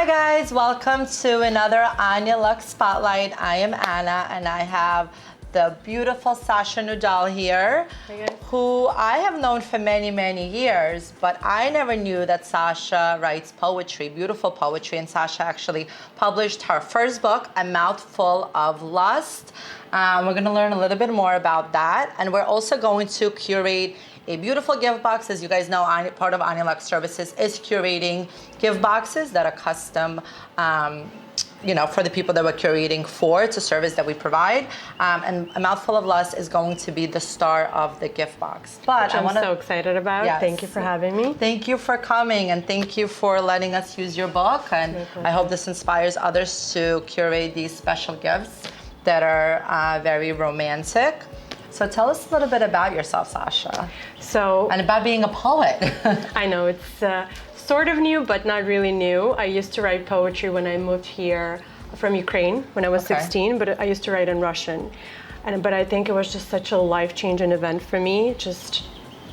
Hi guys, welcome to another Anya Lux Spotlight. I am Anna and I have the beautiful Sasha Nudal here, who I have known for many, many years, but I never knew that Sasha writes poetry, beautiful poetry, and Sasha actually published her first book, A Mouthful of Lust. We're gonna learn a little bit more about that, and we're also going to curate a beautiful gift box. As you guys know, part of Anya Lux Services is curating gift boxes that are custom, for the people that we're curating for. It's a service that we provide. And A Mouthful of Lust is going to be the star of the gift box. But I'm so excited about. Yes. Thank you for having me. Thank you for coming, and thank you for letting us use your book. And I hope this inspires others to curate these special gifts that are very romantic. So tell us a little bit about yourself, Sasha. And about being a poet. I know it's sort of new, but not really new. I used to write poetry when I moved here from Ukraine when I was 16, but I used to write in Russian. But I think it was just such a life-changing event for me. Just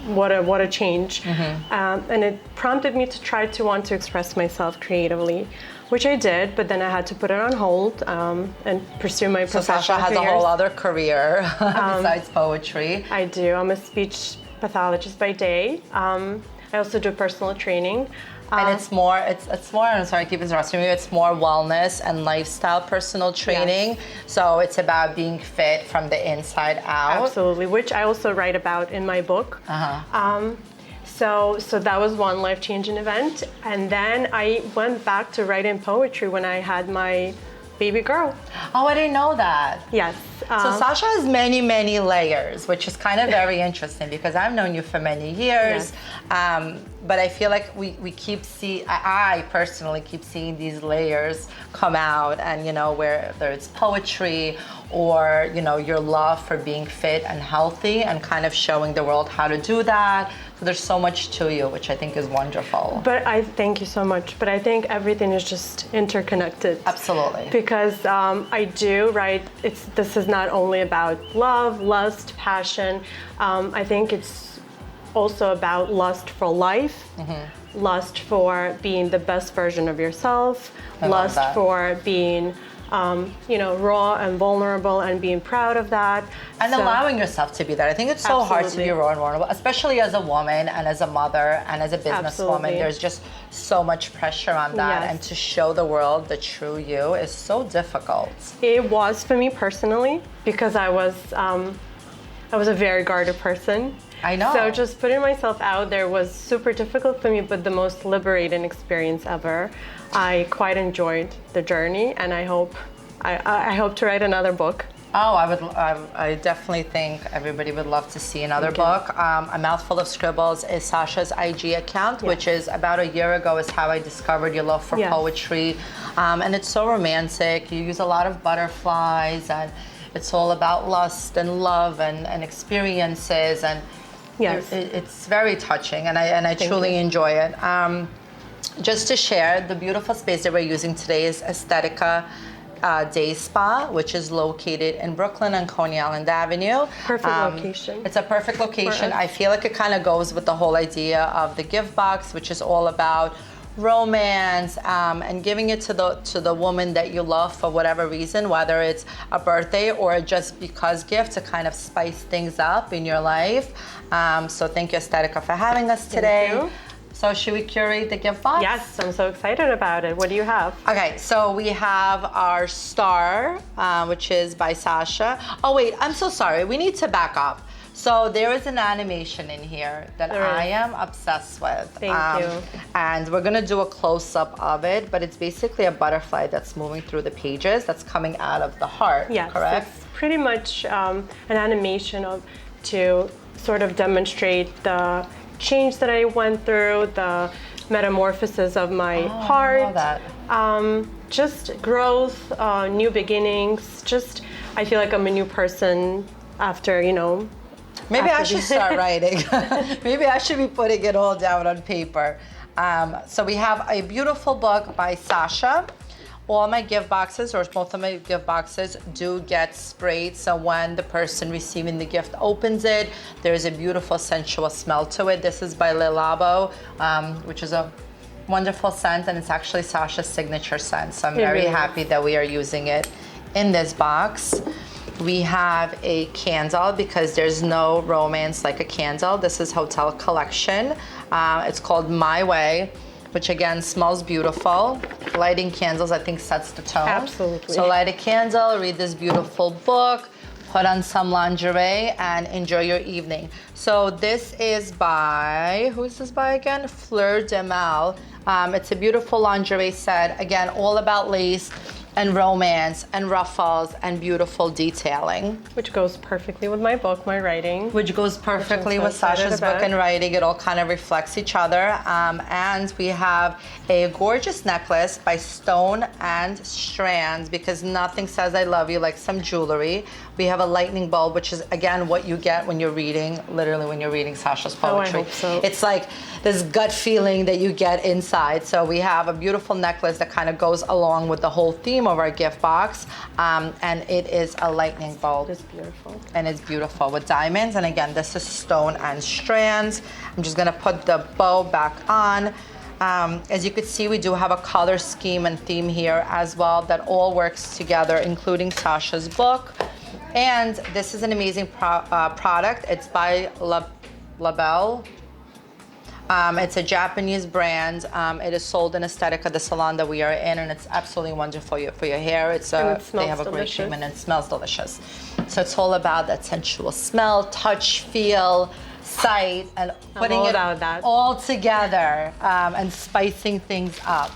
what a change. Mm-hmm. And it prompted me to want to express myself creatively, which I did, but then I had to put it on hold and pursue my professional So Sasha has a whole other career besides poetry. I do. I'm a speech pathologist by day. I also do personal training. And it's more, I'm sorry, keep interrupting you, it's more wellness and lifestyle personal training. Yes. So it's about being fit from the inside out. Absolutely, which I also write about in my book. So that was one life-changing event. And then I went back to writing poetry when I had my baby girl. Oh, I didn't know that. Yes. So Sasha has many, many layers, which is kind of very interesting because I've known you for many years. Yes. But I feel like I personally keep seeing these layers come out, and whether it's poetry or your love for being fit and healthy and kind of showing the world how to do that. So there's so much to you, which I think is wonderful. But I thank you so much. But I think everything is just interconnected. Absolutely. Because I do write. This is not only about love, lust, passion. I think it's also about lust for life, lust for being the best version of yourself, lust for being raw and vulnerable and being proud of that. And allowing yourself to be that. I think it's so hard to be raw and vulnerable, especially as a woman and as a mother and as a businesswoman. There's just so much pressure on that. Yes. And to show the world the true you is so difficult. It was for me personally because I was a very guarded person. I know. So just putting myself out there was super difficult for me, but the most liberating experience ever. I quite enjoyed the journey, and I hope to write another book. Oh, I definitely think everybody would love to see another book. A Mouthful of Scribbles is Sasha's IG account, which is about a year ago is how I discovered your love for poetry. And it's so romantic. You use a lot of butterflies, and it's all about lust and love and experiences, and it's very touching, and I truly enjoy it. Just to share, the beautiful space that we're using today is Aesthetica Day Spa, which is located in Brooklyn on Coney Island Avenue. Perfect location. It's a perfect location. I feel like it kind of goes with the whole idea of the gift box, which is all about romance and giving it to the woman that you love for whatever reason, whether it's a birthday or just because gift to kind of spice things up in your life. So thank you, Aesthetica, for having us today. Thank you. So should we curate the gift box? Yes, I'm so excited about it. What do you have? Okay, so we have our star, which is by Sasha. Oh wait, I'm so sorry. We need to back up. So there is an animation in here that I am obsessed with. Thank you. And we're gonna do a close-up of it, but it's basically a butterfly that's moving through the pages that's coming out of the heart, correct? It's pretty much an animation to sort of demonstrate the change that I went through, the metamorphosis of my heart. I love that. Just growth, new beginnings. I feel like I'm a new person after, Maybe I should start writing. Maybe I should be putting it all down on paper. So we have a beautiful book by Sasha. All my gift boxes, or most of my gift boxes, do get sprayed. So when the person receiving the gift opens it, there's a beautiful sensual smell to it. This is by Le Labo, which is a wonderful scent, and it's actually Sasha's signature scent. So I'm It very really happy that we are using it in this box. We have a candle because there's no romance like a candle. This is Hotel Collection. It's called My Way, which again smells beautiful. Lighting candles, I think, sets the tone. Absolutely. So light a candle, read this beautiful book, put on some lingerie, and enjoy your evening. So this is by, who is this by again? Fleur de Mal. It's a beautiful lingerie set. Again, all about lace and romance and ruffles and beautiful detailing. Which goes perfectly with my book, my writing. Which goes perfectly so with excited Sasha's book about. and writing. It all kind of reflects each other. And we have a gorgeous necklace by Stone and Strands, because nothing says I love you like some jewelry. We have a lightning bulb, which is again what you get when you're reading, literally when you're reading Sasha's poetry. I hope so. It's like this gut feeling that you get inside. So we have a beautiful necklace that kind of goes along with the whole theme of our gift box. And it is a lightning bulb. It's beautiful. And it's beautiful with diamonds. And again, this is Stone and Strands. I'm just gonna put the bow back on. As you can see, we do have a color scheme and theme here as well that all works together, including Sasha's book. And this is an amazing product. It's by Labelle. It's a Japanese brand. It is sold in Estetica, the salon that we are in, and it's absolutely wonderful for your hair. It smells they have a great delicious. treatment, and it smells delicious. So it's all about that sensual smell, touch, feel, sight, and putting all it about that. all together and spicing things up.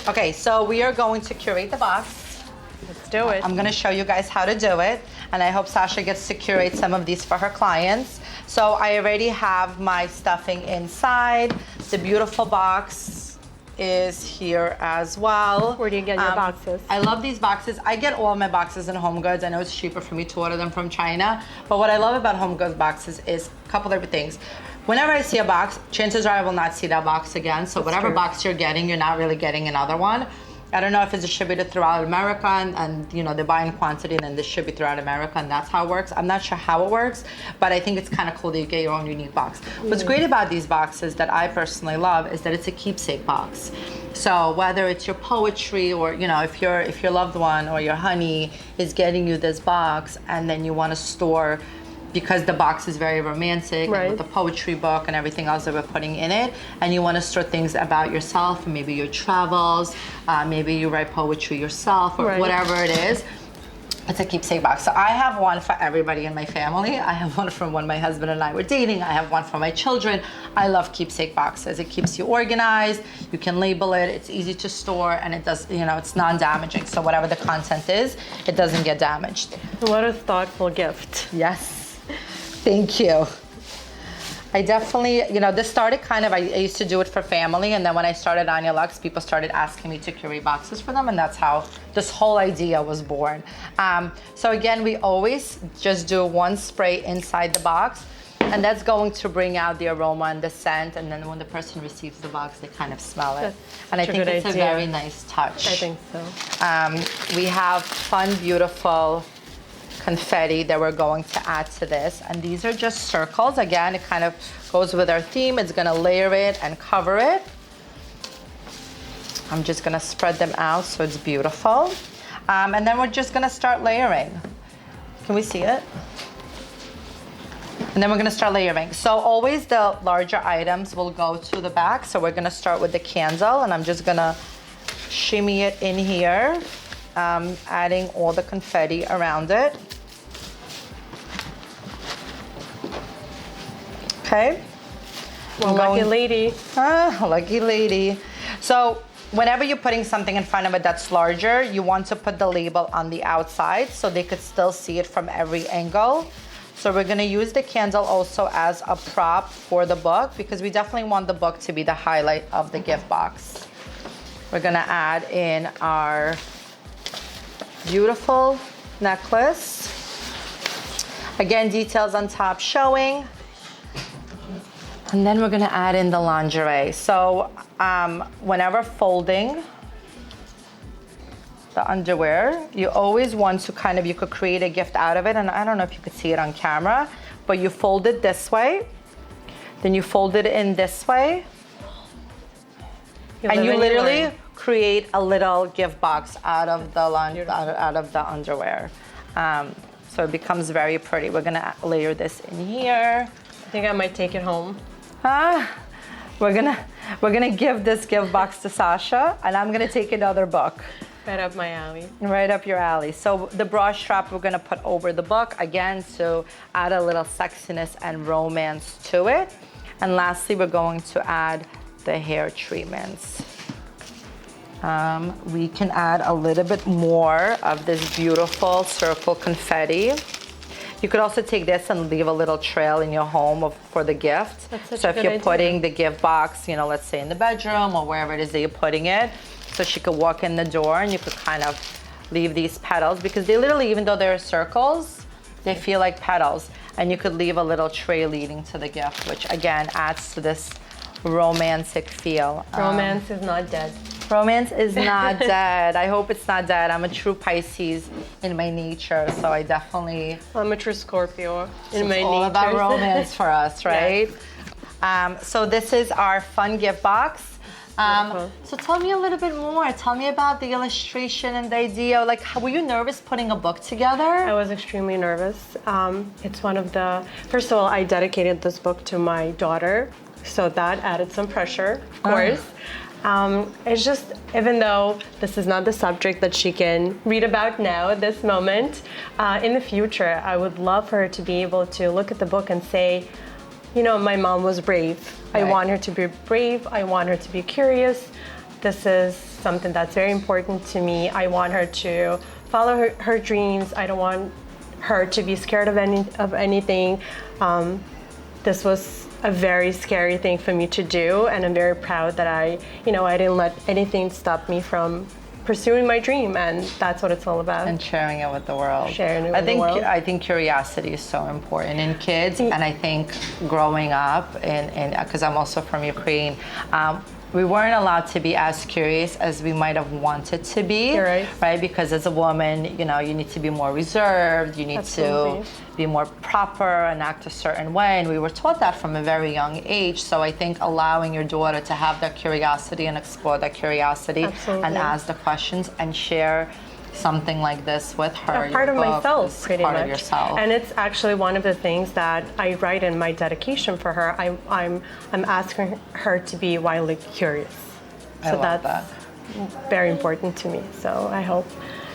Okay, so we are going to curate the box. Let's do it. I'm gonna show you guys how to do it, and I hope Sasha gets to curate some of these for her clients. So I already have my stuffing inside. The beautiful box is here as well. Where do you get your boxes? I love these boxes. I get all my boxes in Home Goods. I know it's cheaper for me to order them from China, but what I love about Home Goods boxes is a couple of things. Whenever I see a box, chances are I will not see that box again. So whatever true. box you're getting, you're not really getting another one. I don't know if it's distributed throughout America and you know, they buy in quantity and then distribute throughout America, and that's how it works. I'm not sure how it works, but I think it's kind of cool that you get your own unique box. What's great about these boxes that I personally love is that it's a keepsake box. So whether it's your poetry or, you know, if your loved one or your honey is getting you this box and then you want to store, because the box is very romantic, Right. and with the poetry book and everything else that we're putting in it, and you want to store things about yourself, maybe your travels, maybe you write poetry yourself, or Right. whatever it is. It's a keepsake box. So I have one for everybody in my family. I have one from when my husband and I were dating. I have one for my children. I love keepsake boxes. It keeps you organized. You can label it. It's easy to store, and it does, you know, it's non-damaging. So whatever the content is, it doesn't get damaged. What a thoughtful gift. Yes. Thank you. I definitely, you know, this started kind of, I used to do it for family, and then when I started Anya Lux, people started asking me to curate boxes for them, and that's how this whole idea was born. So again, we always just do one spray inside the box, and that's going to bring out the aroma and the scent, and then when the person receives the box, they kind of smell it. And I such a think good it's a idea. very nice touch. I think so. We have fun, beautiful confetti that we're going to add to this, and these are just circles. Again, it kind of goes with our theme. It's gonna layer it and cover it. I'm just gonna spread them out so it's beautiful, and then we're just gonna start layering. Can we see it? And then we're gonna start layering. So always the larger items will go to the back. So we're gonna start with the candle, and I'm just gonna shimmy it in here, adding all the confetti around it. Okay. Well, lucky lady. Lucky lady. So whenever you're putting something in front of it that's larger, you want to put the label on the outside so they could still see it from every angle. So we're gonna use the candle also as a prop for the book, because we definitely want the book to be the highlight of the gift box. We're gonna add in our beautiful necklace. Again, details on top showing. And then we're gonna add in the lingerie. So whenever folding the underwear, you always want to kind of, you could create a gift out of it, and I don't know if you could see it on camera, but you fold it this way, then you fold it in this way, And you live and you literally learn. create a little gift box out of the out of the underwear. So it becomes very pretty. We're gonna layer this in here. I think I might take it home. We're gonna give this gift box to Sasha, and I'm gonna take another book. Right up my alley. Right up your alley. So the bra strap we're gonna put over the book, again, to add a little sexiness and romance to it. And lastly, we're going to add the hair treatments. We can add a little bit more of this beautiful circle confetti. You could also take this and leave a little trail in your home for the gift. So if you're putting the gift box, you know, let's say in the bedroom or wherever it is that you're putting it, so she could walk in the door and you could kind of leave these petals, because they literally, even though they're circles, they feel like petals. And you could leave a little tray leading to the gift, which again adds to this romantic feel. Romance is not dead. Romance is not dead. I hope it's not dead. I'm a true Pisces in my nature, so I definitely... I'm a true Scorpio in my nature. It's all about romance for us, right? Yes. So this is our fun gift box. So tell me a little bit more. Tell me about the illustration and the idea. Like, were you nervous putting a book together? I was extremely nervous. It's one of the... First of all, I dedicated this book to my daughter, so that added some pressure, of course. It's just, even though this is not the subject that she can read about now at this moment, in the future, I would love her to be able to look at the book and say, you know, my mom was brave. Right. I want her to be brave. I want her to be curious. This is something that's very important to me. I want her to follow her dreams. I don't want her to be scared of anything. This was a very scary thing for me to do, and I'm very proud that I didn't let anything stop me from pursuing my dream, and that's what it's all about. And sharing it with the world. Sharing it with the world. I think curiosity is so important in kids, and I think growing up, because I'm also from Ukraine, we weren't allowed to be as curious as we might have wanted to be. You're right. Right? Because as a woman, you know, you need to be more reserved, you need Absolutely. to be more proper and act a certain way. And we were taught that from a very young age. So I think allowing your daughter to have that curiosity and explore that curiosity Absolutely. and ask the questions and share something like this with her. A part of myself, pretty much. Part of yourself. And it's actually one of the things that I write in my dedication for her. I'm asking her to be wildly curious. So that's very important to me. So I hope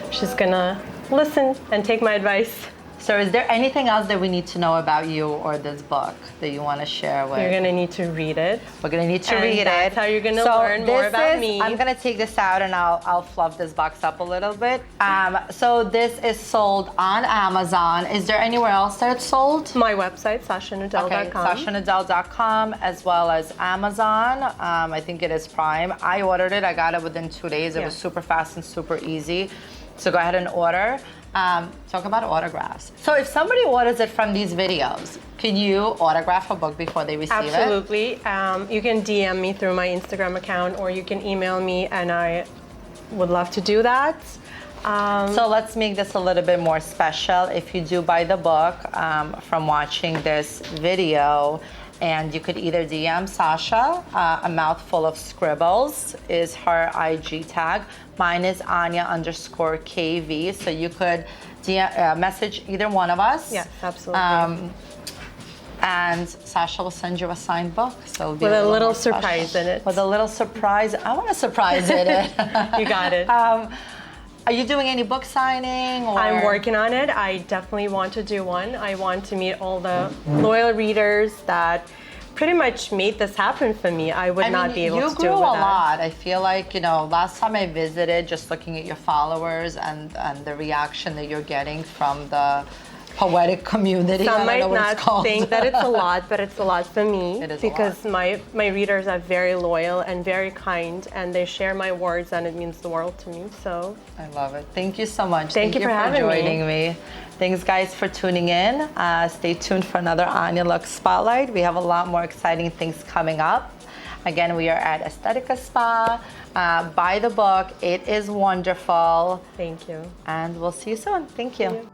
she's gonna listen and take my advice. So is there anything else that we need to know about you or this book that you want to share with? You're gonna need to read it. We're gonna need to read it. That's how you're gonna learn more about me. I'm gonna take this out and I'll fluff this box up a little bit. So this is sold on Amazon. Is there anywhere else that it's sold? My website, SashaNudell.com. Okay, SashaNudell.com, as well as Amazon. I think it is Prime. I ordered it. I got it within 2 days. It was super fast and super easy. So go ahead and order. Talk about autographs. So if somebody orders it from these videos, can you autograph a book before they receive it? Absolutely. You can DM me through my Instagram account, or you can email me, and I would love to do that. So let's make this a little bit more special. If you do buy the book from watching this video, and you could either DM Sasha, a mouthful of scribbles is her IG tag. Mine is Anya_KV. So you could message either one of us. Yes, absolutely. And Sasha will send you a signed book. So with a little surprise in it. With a little surprise. I want a surprise in it. You got it. Are you doing any book signing? Or? I'm working on it. I definitely want to do one. I want to meet all the loyal readers that pretty much made this happen for me. I would not be able to do it. You grew a lot. I feel like, you know, last time I visited, just looking at your followers and the reaction that you're getting from the poetic community. Some might not think that it's a lot, but it's a lot for me. It is because my readers are very loyal and very kind, and they share my words, and it means the world to me. So I love it. Thank you so much. Thank you for joining me. Thanks, guys, for tuning in. Stay tuned for another Anya Lux Spotlight. We have a lot more exciting things coming up. Again, we are at Estetica Spa. Buy the book. It is wonderful. Thank you. And we'll see you soon. Thank you.